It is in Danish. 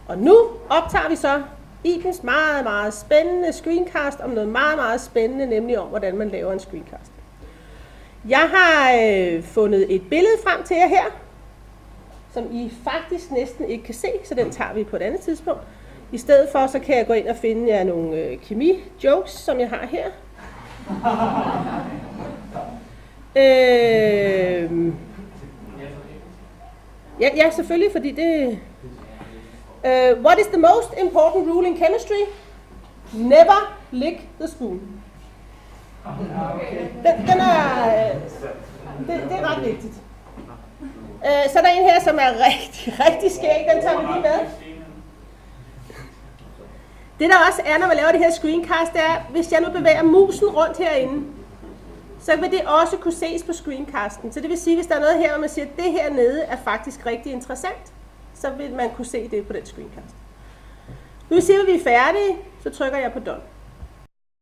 Og nu optager vi så Ibens meget, meget spændende screencast om noget meget, meget spændende, nemlig om, hvordan man laver en screencast. Jeg har fundet et billede frem til jer her, som I faktisk næsten ikke kan se, så den tager vi på et andet tidspunkt. I stedet for, så kan jeg gå ind og finde jer nogle kemi-jokes, som jeg har her. Ja, selvfølgelig, fordi det... what is the most important rule in chemistry? Never lick the spoon. Den er... det er ret vigtigt. Så er der en her, som er rigtig skæg. Den tager vi lige med. Det der også er, når man laver det her screencast, det er, hvis jeg nu bevæger musen rundt herinde, så vil det også kunne ses på screencasten. Så det vil sige, hvis der er noget her, hvor man siger, at det her nede er faktisk rigtig interessant, så vil man kunne se det på den screencast. Nu vil sige, at vi er færdige, så trykker jeg på done.